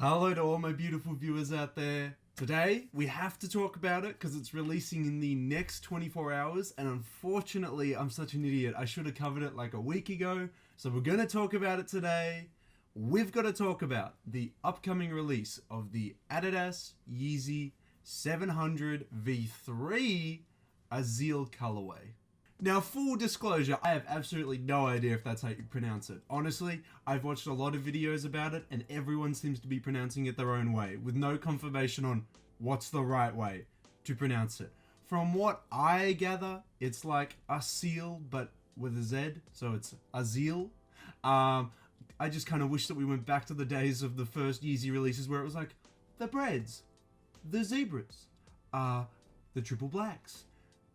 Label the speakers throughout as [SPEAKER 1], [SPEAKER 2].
[SPEAKER 1] Hello to all my beautiful viewers out there. Today, we have to talk about it because it's releasing in the next 24 hours, and unfortunately, I'm such an idiot. I should have covered it like a week ago, so we're going to talk about it today. We've got to talk about the upcoming release of the Adidas Yeezy 700 V3 Azael colorway. Now, full disclosure, I have absolutely no idea if that's how you pronounce it. Honestly, I've watched a lot of videos about it, and everyone seems to be pronouncing it their own way, with no confirmation on what's the right way to pronounce it. From what I gather, it's like Azael, but with a Z, so it's Azael. I just kind of wish that we went back to the days of the first Yeezy releases where it was like, the Breads, the Zebras, the Triple Blacks,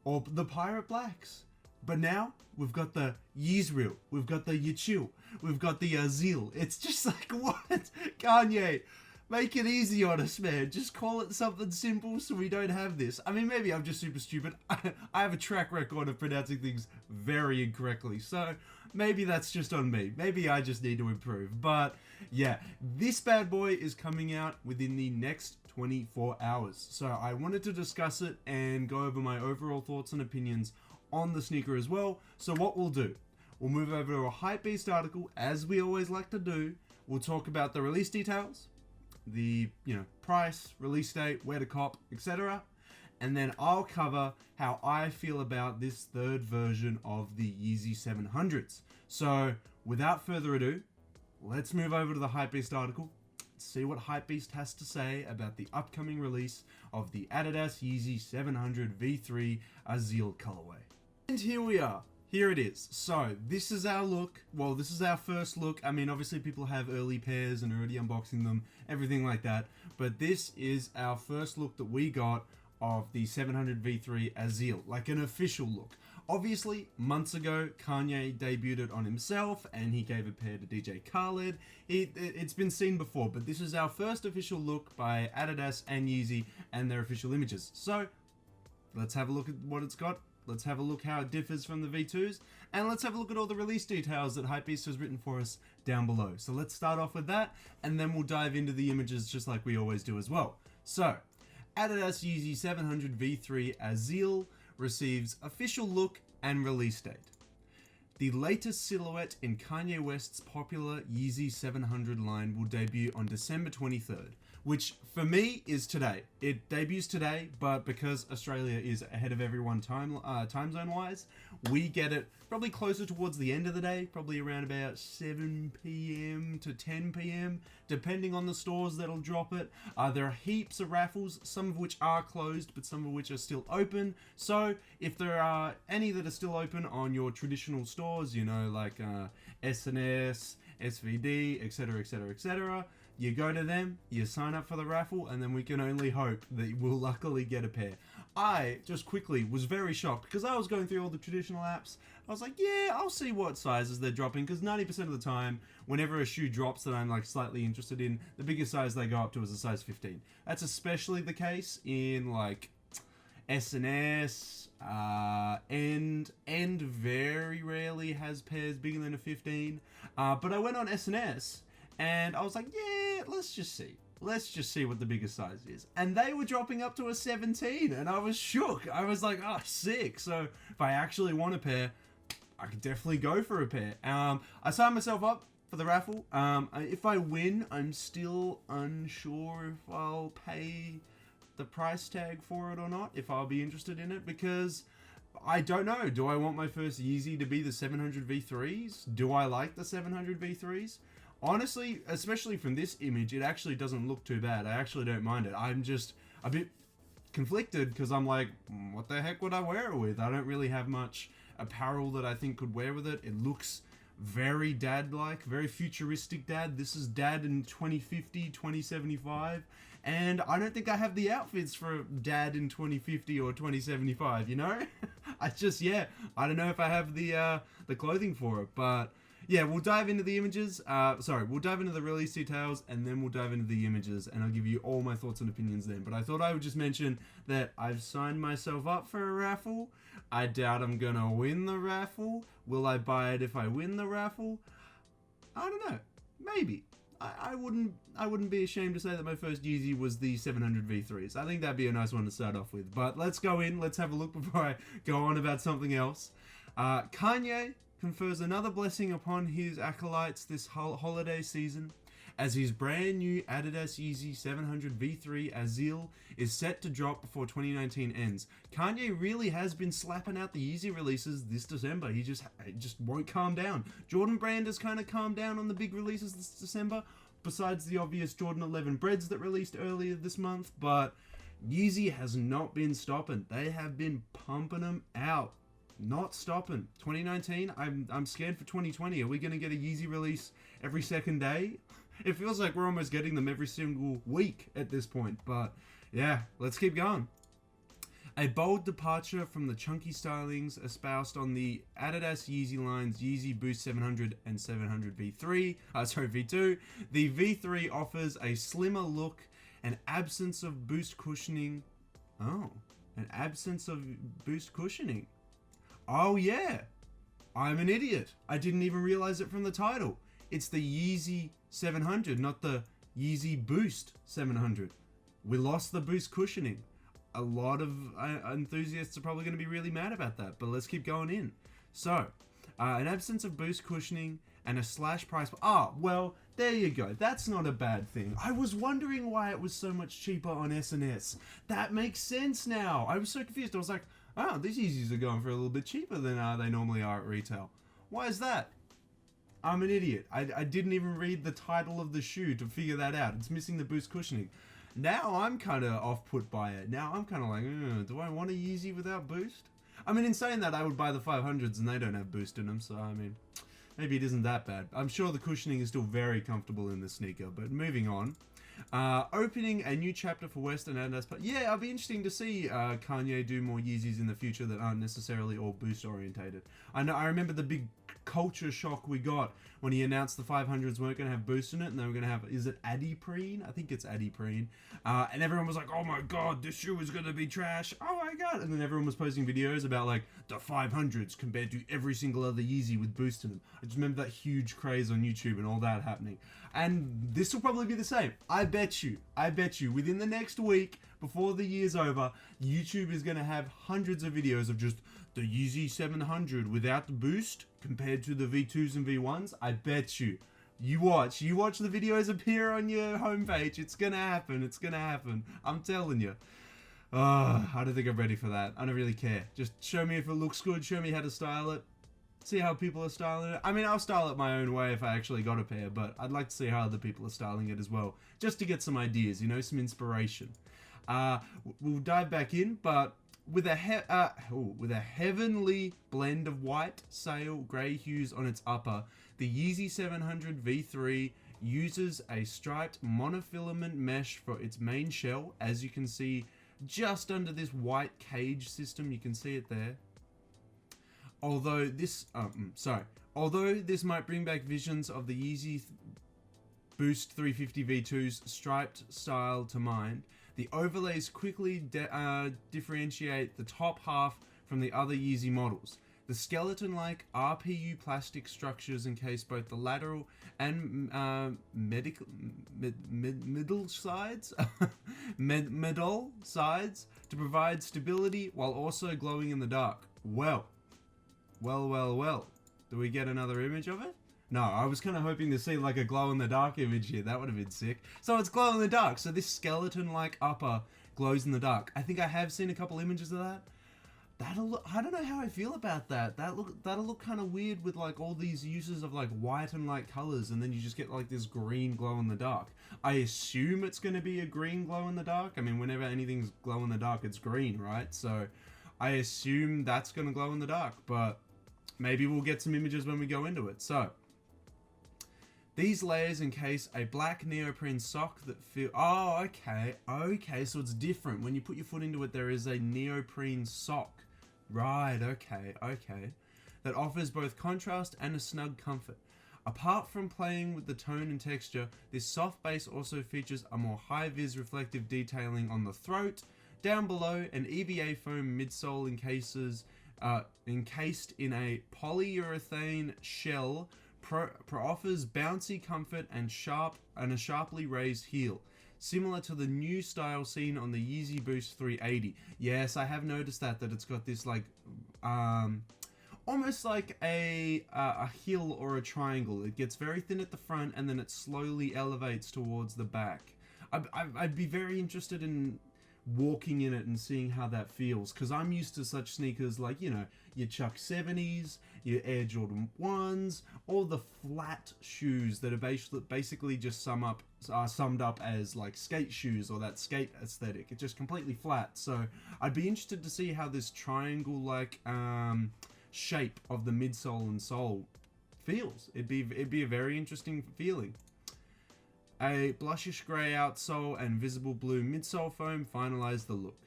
[SPEAKER 1] or the Pirate Blacks. But now, we've got the Yeezreal, we've got the Yichu, we've got the Azael. It's just like, what? Kanye, make it easy on us, man. Just call it something simple so we don't have this. I mean, maybe I'm just super stupid. I have a track record of pronouncing things very incorrectly, so maybe that's just on me. Maybe I just need to improve. But yeah, this bad boy is coming out within the next 24 hours. So I wanted to discuss it and go over my overall thoughts and opinions on the sneaker as well. So what we'll do, we'll move over to a Hypebeast article, as we always like to do. We'll talk about the release details, the price, release date, where to cop, etc. And then I'll cover how I feel about this third version of the Yeezy 700s. So without further ado, let's move over to the Hypebeast article, see what Hypebeast has to say about the upcoming release of the Adidas Yeezy 700 V3 Azael colorway. And here we are. Here it is. So this is our look. Well, this is our first look. I mean, obviously people have early pairs and already unboxing them, everything like that. But this is our first look that we got of the 700 V3 Azael, like an official look. Obviously, months ago, Kanye debuted it on himself, and he gave a pair to DJ Khaled. It's been seen before, but this is our first official look by Adidas and Yeezy and their official images. So, let's have a look at what it's got. Let's have a look how it differs from the V2s, and let's have a look at all the release details that Hypebeast has written for us down below. So let's start off with that, and then we'll dive into the images just like we always do as well. So, Adidas Yeezy 700 V3 Azael receives official look and release date. The latest silhouette in Kanye West's popular Yeezy 700 line will debut on December 23rd, which for me is today. It debuts today, but because Australia is ahead of everyone time zone wise, we get it probably closer towards the end of the day, probably around about 7 p.m. to 10 p.m, depending on the stores that'll drop it. There are heaps of raffles, some of which are closed, but some of which are still open. So if there are any that are still open on your traditional stores, like S&S, SVD, etc, etc, etc, you go to them, you sign up for the raffle, and then we can only hope that we'll luckily get a pair. I, just quickly, was very shocked because I was going through all the traditional apps. I was like, yeah, I'll see what sizes they're dropping, because 90% of the time, whenever a shoe drops that I'm slightly interested in, the biggest size they go up to is a size 15. That's especially the case in S&S, and very rarely has pairs bigger than a 15. But I went on S&S, and I was like, yeah, let's just see. Let's just see what the biggest size is. And they were dropping up to a 17, and I was shook. I was like, oh, sick. So if I actually want a pair, I could definitely go for a pair. I signed myself up for the raffle. If I win, I'm still unsure if I'll pay the price tag for it or not, if I'll be interested in it, because I don't know. Do I want my first Yeezy to be the 700 V3s? Do I like the 700 V3s? Honestly, especially from this image, it actually doesn't look too bad. I actually don't mind it. I'm just a bit conflicted because I'm like, what the heck would I wear it with? I don't really have much apparel that I think could wear with it. It looks very dad-like, very futuristic dad. This is dad in 2050, 2075. And I don't think I have the outfits for dad in 2050 or 2075, I don't know if I have the clothing for it, but yeah, we'll dive into the images. We'll dive into the release details, and then we'll dive into the images, and I'll give you all my thoughts and opinions then. But I thought I would just mention that I've signed myself up for a raffle. I doubt I'm gonna win the raffle. Will I buy it if I win the raffle? I don't know. Maybe. I wouldn't be ashamed to say that my first Yeezy was the 700 V3s. I think that'd be a nice one to start off with. But let's go in. Let's have a look before I go on about something else. Kanye confers another blessing upon his acolytes this holiday season, as his brand new Adidas Yeezy 700 V3 Azael is set to drop before 2019 ends. Kanye really has been slapping out the Yeezy releases this December. He just won't calm down. Jordan Brand has kind of calmed down on the big releases this December, besides the obvious Jordan 11 Breads that released earlier this month, but Yeezy has not been stopping. They have been pumping them out. Not stopping. 2019, I'm scared for 2020. Are we going to get a Yeezy release every second day? It feels like we're almost getting them every single week at this point, but yeah, let's keep going. A bold departure from the chunky stylings espoused on the Adidas Yeezy lines Yeezy Boost 700 and 700 V2. The V3 offers a slimmer look, an absence of boost cushioning. Oh, an absence of boost cushioning. Oh yeah, I'm an idiot. I didn't even realize it from the title. It's the Yeezy 700, not the Yeezy Boost 700. We lost the boost cushioning. A lot of enthusiasts are probably going to be really mad about that, but let's keep going in. So, an absence of boost cushioning and a slash price. Well, there you go. That's not a bad thing. I was wondering why it was so much cheaper on S&S. That makes sense now. I was so confused. I was like, oh, these Yeezys are going for a little bit cheaper than they normally are at retail. Why is that? I'm an idiot. I didn't even read the title of the shoe to figure that out. It's missing the boost cushioning. Now I'm kind of off-put by it. Now I'm kind of like, do I want a Yeezy without boost? I mean, in saying that, I would buy the 500s and they don't have boost in them, so I mean, maybe it isn't that bad. I'm sure the cushioning is still very comfortable in the sneaker, but moving on. Opening a new chapter for Western Adidas. Yeah, it'll be interesting to see Kanye do more Yeezys in the future that aren't necessarily all boost orientated. I remember the big culture shock we got when he announced the 500s weren't going to have boost in it and they were going to have, is it Adiprene? I think it's Adiprene. And everyone was like, oh my god, this shoe is going to be trash. Oh my god. And then everyone was posting videos about like the 500s compared to every single other Yeezy with boost in them. I just remember that huge craze on YouTube and all that happening. And this will probably be the same. I bet you, within the next week, before the year's over, YouTube is going to have hundreds of videos of just the Yeezy 700 without the boost compared to the V2s and V1s. I bet you. You watch the videos appear on your homepage. It's going to happen. I'm telling you. I don't think I'm ready for that. I don't really care. Just show me if it looks good. Show me how to style it. See how people are styling it. I mean, I'll style it my own way if I actually got a pair, but I'd like to see how other people are styling it as well, just to get some ideas, some inspiration. We'll dive back in, but with a heavenly blend of white, sail, grey hues on its upper, the Yeezy 700 V3 uses a striped monofilament mesh for its main shell, as you can see just under this white cage system. You can see it there. Although this might bring back visions of the Yeezy Boost 350 V2's striped style to mind, the overlays quickly differentiate the top half from the other Yeezy models. The skeleton-like RPU plastic structures encase both the lateral and middle sides to provide stability while also glowing in the dark. Well. Do we get another image of it? No, I was kind of hoping to see like a glow-in-the-dark image here. That would have been sick. So it's glow-in-the-dark. So this skeleton-like upper glows in the dark. I think I have seen a couple images of that. That'll look, I don't know how I feel about that. That'll look kind of weird with like all these uses of like white and light colors, and then you just get like this green glow-in-the-dark. I assume it's going to be a green glow-in-the-dark. I mean, whenever anything's glow-in-the-dark, it's green, right? So I assume that's going to glow in the dark, but maybe we'll get some images when we go into it. So these layers encase a black neoprene sock that feel... Oh, okay, so it's different. When you put your foot into it, there is a neoprene sock. Right, okay. That offers both contrast and a snug comfort. Apart from playing with the tone and texture, this soft base also features a more high-vis reflective detailing on the throat. Down below, an EVA foam midsole encased in a polyurethane shell offers bouncy comfort and a sharply raised heel, similar to the new style seen on the Yeezy Boost 380. Yes, I have noticed that it's got this like almost like a heel or a triangle. It gets very thin at the front and then it slowly elevates towards the back. I'd be very interested in walking in it and seeing how that feels, because I'm used to such sneakers like, you know, your Chuck 70s, your Air Jordan 1s, all the flat shoes that are basically just summed up as like skate shoes or that skate aesthetic. It's just completely flat. So I'd be interested to see how this triangle like shape of the midsole and sole feels. It'd be a very interesting feeling. A blushish grey outsole and visible blue midsole foam finalize the look.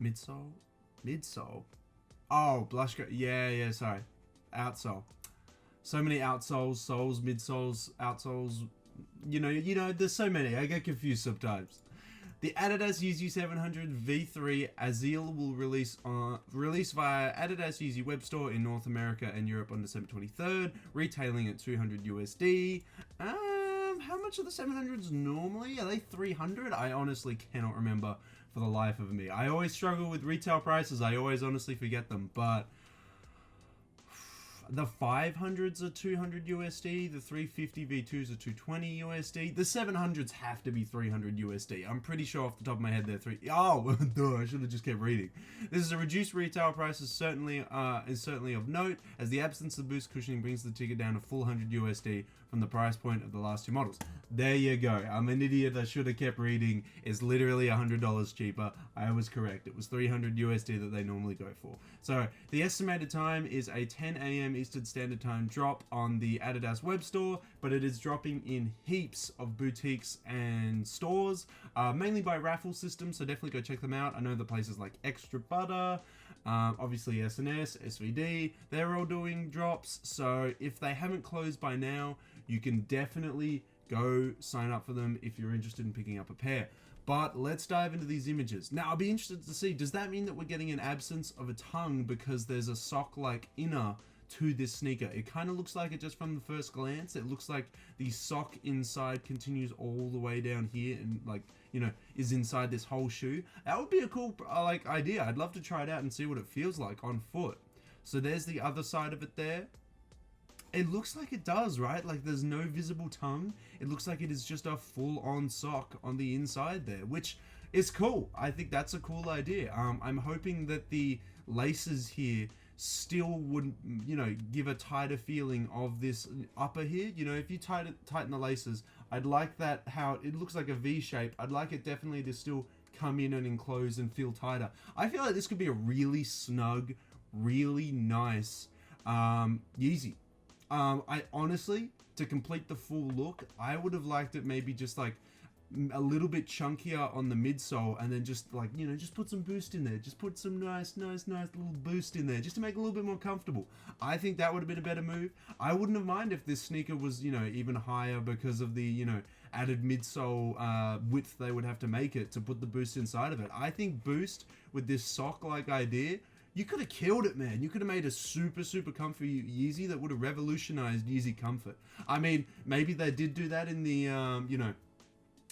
[SPEAKER 1] Midsole? Oh, blush grey. Yeah, sorry. Outsole. So many outsoles, soles, midsoles, outsoles. You know, there's so many. I get confused sometimes. The Adidas Yeezy 700 V3 Azael will release via Adidas Yeezy web store in North America and Europe on December 23rd, retailing at $200 USD. How much are the 700s normally? Are they 300? I honestly cannot remember for the life of me. I always struggle with retail prices. I always honestly forget them, but the 500s are 200 USD, the 350 V2s are 220 USD, the 700s have to be 300 USD. I'm pretty sure off the top of my head they're duh, I should have just kept reading. This is a reduced retail price is certainly of note, as the absence of boost cushioning brings the ticket down a full 100 USD from the price point of the last two models. There you go. I'm an idiot. I should have kept reading. It's literally $100 cheaper. I was correct. It was 300 USD that they normally go for. So the estimated time is a 10 a.m. Eastern Standard Time drop on the Adidas web store, but it is dropping in heaps of boutiques and stores, mainly by raffle systems, so definitely go check them out. I know the places like Extra Butter, obviously SNS, SVD, they're all doing drops, so if they haven't closed by now, you can definitely go sign up for them if you're interested in picking up a pair. But let's dive into these images. Now, I'll be interested to see, does that mean that we're getting an absence of a tongue because there's a sock-like inner to this sneaker? It kind of looks like it just from the first glance. It looks like the sock inside continues all the way down here and, like, you know, is inside this whole shoe. That would be a cool, like, idea. I'd love to try it out and see what it feels like on foot. So there's the other side of it there. It looks like it does, right? Like there's no visible tongue. It looks like it is just a full-on sock on the inside there, which is cool. I think that's a cool idea. I'm hoping that the laces here still would, you know, give a tighter feeling of this upper here. You know, if you tighten the laces, I'd like that, how it looks like a V shape. I'd like it definitely to still come in and enclose and feel tighter. I feel like this could be a really snug, really nice Yeezy. I honestly, to complete the full look, I would have liked it maybe just like a little bit chunkier on the midsole, and then just like, you know, just put some boost in there. Just put some nice little boost in there, just to make it a little bit more comfortable. I think that would have been a better move. I wouldn't have minded if this sneaker was, you know, even higher because of the, you know, added midsole width they would have to make it to put the boost inside of it. I think boost with this sock-like idea, you could have killed it, man. You could have made a super comfy Yeezy that would have revolutionized Yeezy comfort. I mean, maybe they did do that in the, you know,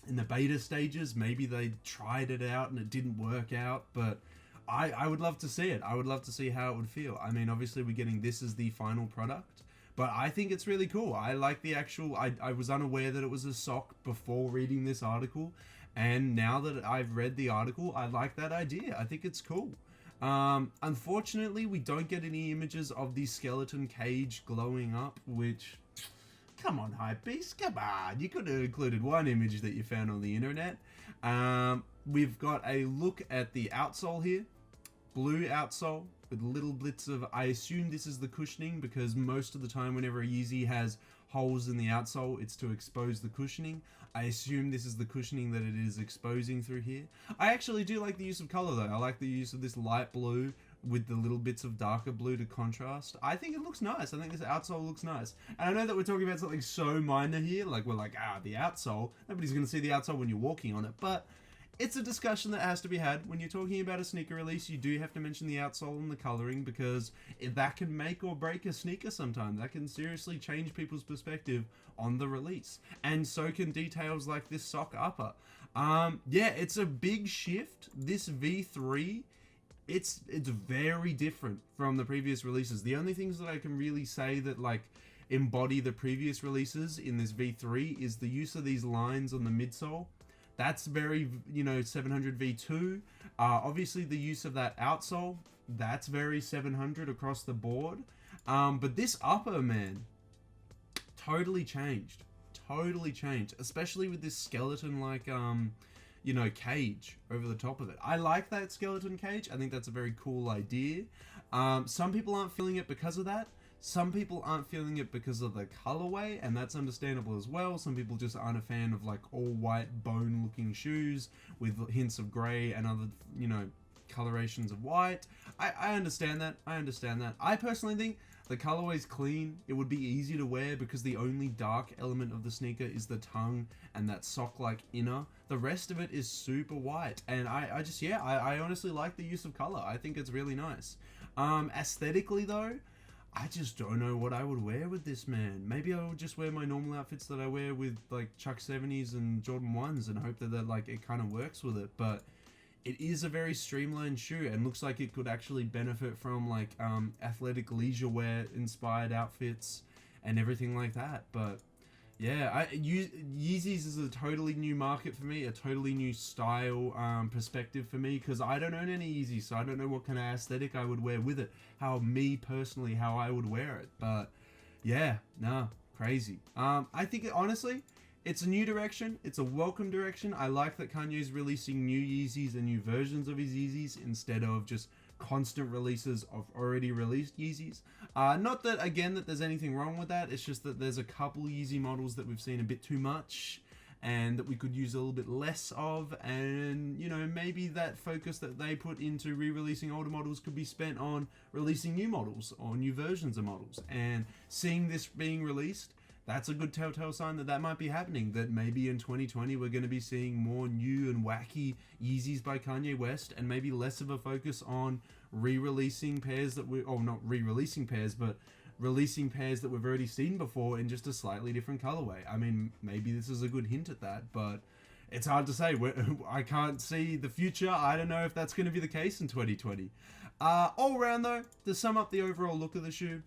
[SPEAKER 1] in the beta stages. Maybe they tried it out and it didn't work out, but I would love to see it. I would love to see how it would feel. I mean, obviously we're getting this as the final product, but I think it's really cool. I like the actual, I was unaware that it was a sock before reading this article, and now that I've read the article, I like that idea. I think it's cool. Unfortunately, we don't get any images of the skeleton cage glowing up, which, come on, Hypebeast, come on. You could have included one image that you found on the internet. We've got a look at the outsole here. Blue outsole with little bits of, I assume this is the cushioning, because most of the time whenever a Yeezy has holes in the outsole, it's to expose the cushioning. I assume this is the cushioning that it is exposing through here. I actually do like the use of color though. I like the use of this light blue with the little bits of darker blue to contrast. I think it looks nice. I think this outsole looks nice. And I know that we're talking about something so minor here, like we're like, the outsole. Nobody's gonna see the outsole when you're walking on it, but it's a discussion that has to be had. When you're talking about a sneaker release, you do have to mention the outsole and the coloring, because that can make or break a sneaker sometimes. That can seriously change people's perspective on the release. And so can details like this sock upper. Yeah, it's a big shift. This V3, it's very different from the previous releases. The only things that I can really say that like embody the previous releases in this V3 is the use of these lines on the midsole. That's very, 700 V2. Obviously the use of that outsole, that's very 700 across the board. But this upper, man, totally changed. Especially with this skeleton like, cage over the top of it. I like that skeleton cage. I think that's a very cool idea. Some people aren't feeling it because of that. Some people aren't feeling it because of the colorway, and that's understandable as well. Some people just aren't a fan of like all white bone looking shoes with hints of gray and other, colorations of white. I understand that. I personally think the colorway's clean. It would be easy to wear because the only dark element of the sneaker is the tongue and that sock-like inner. The rest of it is super white, and I honestly like the use of color. I think it's really nice. Aesthetically though, I just don't know what I would wear with this, man. Maybe I would just wear my normal outfits that I wear with like Chuck 70s and Jordan 1s and hope that like it kind of works with it. But it is a very streamlined shoe and looks like it could actually benefit from like athletic leisure wear inspired outfits and everything like that. But yeah, Yeezys is a totally new market for me, a totally new style perspective for me, because I don't own any Yeezys, so I don't know what kind of aesthetic I would wear with it, how I would wear it. But yeah, crazy. I think honestly, it's a new direction. It's a welcome direction. I like that Kanye's releasing new Yeezys and new versions of his Yeezys instead of just constant releases of already released Yeezys. Not that, again, that there's anything wrong with that. It's just that there's a couple Yeezy models that we've seen a bit too much and that we could use a little bit less of. And, maybe that focus that they put into re-releasing older models could be spent on releasing new models or new versions of models. And seeing this being released, that's a good telltale sign that might be happening, that maybe in 2020 we're going to be seeing more new and wacky Yeezys by Kanye West and maybe less of a focus on re-releasing pairs that not re-releasing pairs, but releasing pairs that we've already seen before in just a slightly different colorway. I mean, maybe this is a good hint at that, but it's hard to say. I can't see the future. I don't know if that's going to be the case in 2020. All around though, to sum up the overall look of the shoe,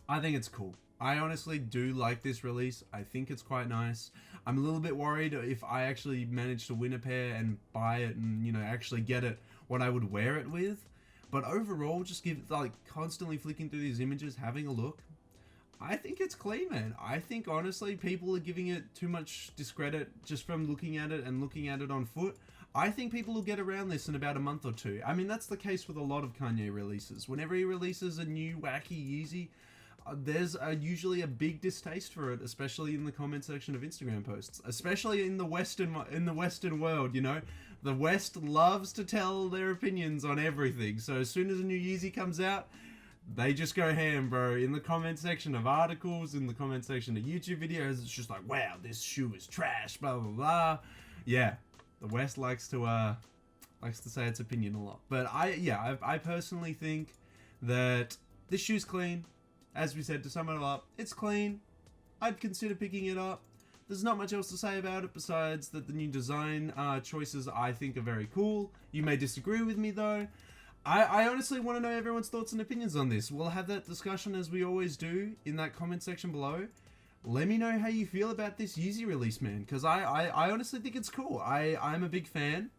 [SPEAKER 1] I think it's cool. I honestly do like this release. I think it's quite nice. I'm a little bit worried if I actually manage to win a pair and buy it and, actually get it, what I would wear it with. But overall, just constantly flicking through these images, having a look, I think it's clean, man. I think, honestly, people are giving it too much discredit just from looking at it and looking at it on foot. I think people will get around this in about a month or two. I mean, that's the case with a lot of Kanye releases. Whenever he releases a new wacky Yeezy, there's usually a big distaste for it, especially in the comment section of Instagram posts, especially in the Western world. The West loves to tell their opinions on everything. So as soon as a new Yeezy comes out, they just go ham, bro. In the comment section of articles, in the comment section of YouTube videos, it's just like, wow, this shoe is trash, blah blah blah. Yeah, the West likes to say its opinion a lot. But I personally think that this shoe's clean. As we said, to sum it all up, it's clean. I'd consider picking it up. There's not much else to say about it besides that the new design choices I think are very cool. You may disagree with me though. I honestly want to know everyone's thoughts and opinions on this. We'll have that discussion as we always do in that comment section below. Let me know how you feel about this Yeezy release, man, because I honestly think it's cool. I'm a big fan.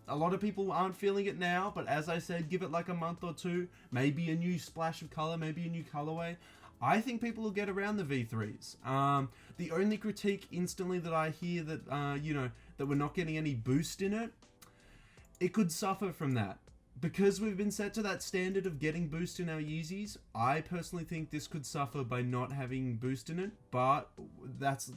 [SPEAKER 1] A lot of people aren't feeling it now, but as I said, give it like a month or two, maybe a new splash of color, maybe a new colorway. I think people will get around the V3s. The only critique instantly that I hear that, that we're not getting any boost in it, it could suffer from that. Because we've been set to that standard of getting boost in our Yeezys, I personally think this could suffer by not having boost in it, but that's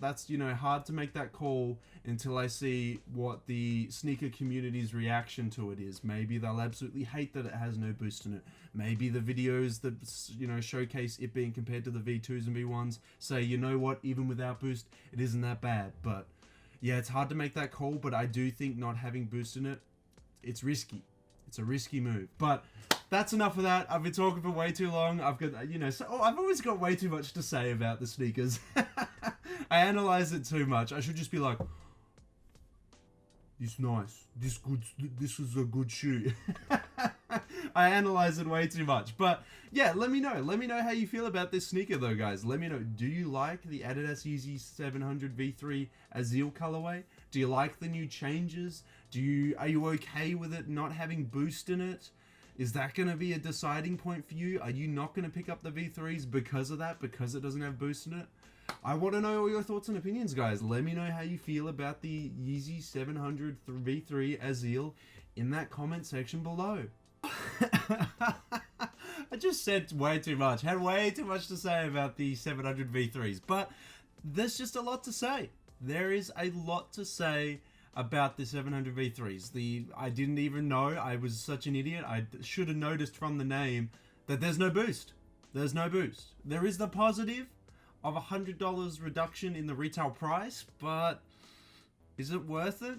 [SPEAKER 1] hard to make that call until I see what the sneaker community's reaction to it is. Maybe they'll absolutely hate that it has no boost in it. Maybe the videos that showcase it being compared to the V2s and V1s say, you know what, even without boost, it isn't that bad. But yeah, it's hard to make that call, but I do think not having boost in it, it's risky. It's a risky move. But that's enough of that. I've been talking for way too long. I've got, I've always got way too much to say about the sneakers. I analyze it too much. I should just be like, this nice. This is a good shoe. I analyze it way too much. But yeah, let me know. Let me know how you feel about this sneaker though, guys. Let me know. Do you like the Adidas Yeezy 700 V3 Azael colorway? Do you like the new changes? Are you okay with it not having boost in it? Is that going to be a deciding point for you? Are you not going to pick up the V3s because of that? Because it doesn't have boost in it? I want to know all your thoughts and opinions, guys. Let me know how you feel about the Yeezy 700 V3 Azael in that comment section below. I just said way too much. Had way too much to say about the 700 V3s. But there's just a lot to say. There is a lot to say about the 700 V3s. I didn't even know. I was such an idiot. I should have noticed from the name that there's no boost. There's no boost. There is the positive of $100 reduction in the retail price, but is it worth it?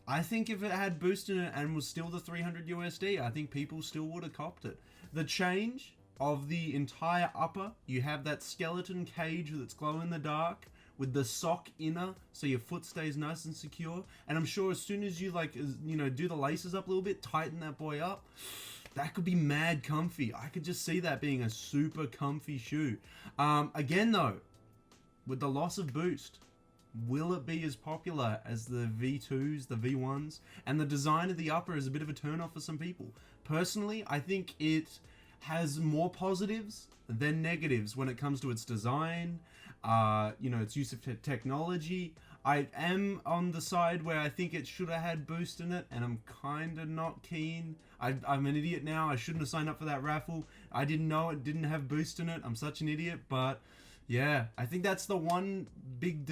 [SPEAKER 1] I think if it had boost in it and was still the 300 USD, I think people still would have copped it. The change of the entire upper, you have that skeleton cage that's glow in the dark with the sock inner, so your foot stays nice and secure. And I'm sure as soon as you do the laces up a little bit, tighten that boy up, that could be mad comfy. I could just see that being a super comfy shoe. Again though, with the loss of boost, will it be as popular as the V2s, the V1s? And the design of the upper is a bit of a turn-off for some people. Personally, I think it has more positives than negatives when it comes to its design, its use of technology. I am on the side where I think it should have had boost in it, and I'm kind of not keen. I'm an idiot now. I shouldn't have signed up for that raffle. I didn't know it didn't have boost in it. I'm such an idiot, but yeah, I think that's the one big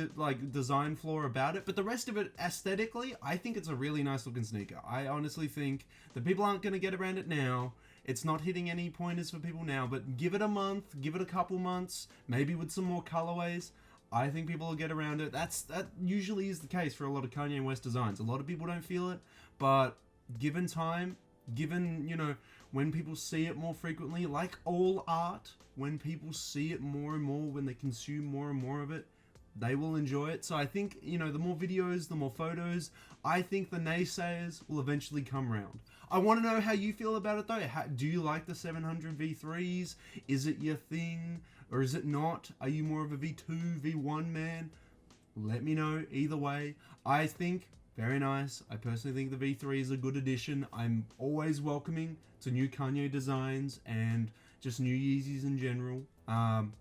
[SPEAKER 1] design flaw about it. But the rest of it, aesthetically, I think it's a really nice looking sneaker. I honestly think that people aren't going to get around it now. It's not hitting any pointers for people now, but give it a month, give it a couple months, maybe with some more colorways. I think people will get around it. That usually is the case for a lot of Kanye West designs. A lot of people don't feel it, but given time, given, when people see it more frequently, like all art, when people see it more and more, when they consume more and more of it, they will enjoy it. So I think, the more videos, the more photos, I think the naysayers will eventually come around. I want to know how you feel about it though. Do you like the 700 V3s? Is it your thing or is it not? Are you more of a V2, V1 man? Let me know either way. I think very nice. I personally think the V3 is a good addition. I'm always welcoming to new Kanye designs and just new Yeezys in general. And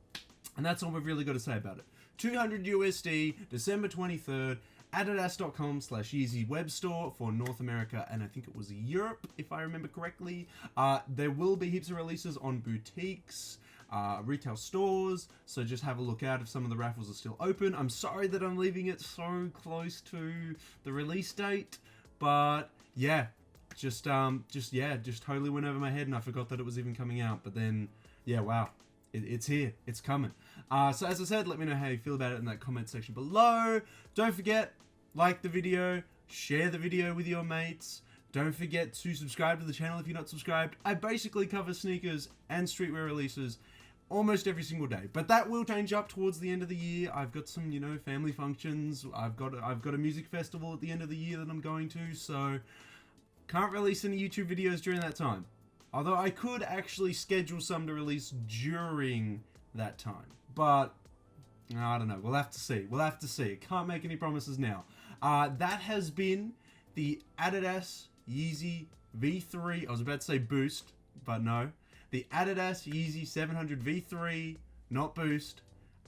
[SPEAKER 1] that's all we've really got to say about it. 200 USD, December 23rd, adidas.com/Yeezy web store for North America, and I think it was Europe, if I remember correctly. There will be heaps of releases on boutiques, retail stores, so just have a look out if some of the raffles are still open. I'm sorry that I'm leaving it so close to the release date, but yeah, just totally went over my head and I forgot that it was even coming out. But then, yeah, wow, it's here, it's coming. So as I said, let me know how you feel about it in that comment section below. Don't forget, like the video, share the video with your mates. Don't forget to subscribe to the channel if you're not subscribed. I basically cover sneakers and streetwear releases almost every single day, but that will change up towards the end of the year. I've got some, family functions. I've got a music festival at the end of the year that I'm going to, so can't release any YouTube videos during that time. Although I could actually schedule some to release during that time, but I don't know. We'll have to see. We'll have to see. Can't make any promises now. That has been the Adidas Yeezy V3. I was about to say Boost, but no. The Adidas Yeezy 700 V3, not Boost,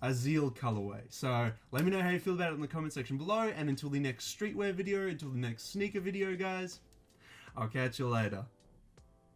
[SPEAKER 1] Azael colorway. So let me know how you feel about it in the comment section below. And until the next streetwear video, until the next sneaker video, guys, I'll catch you later.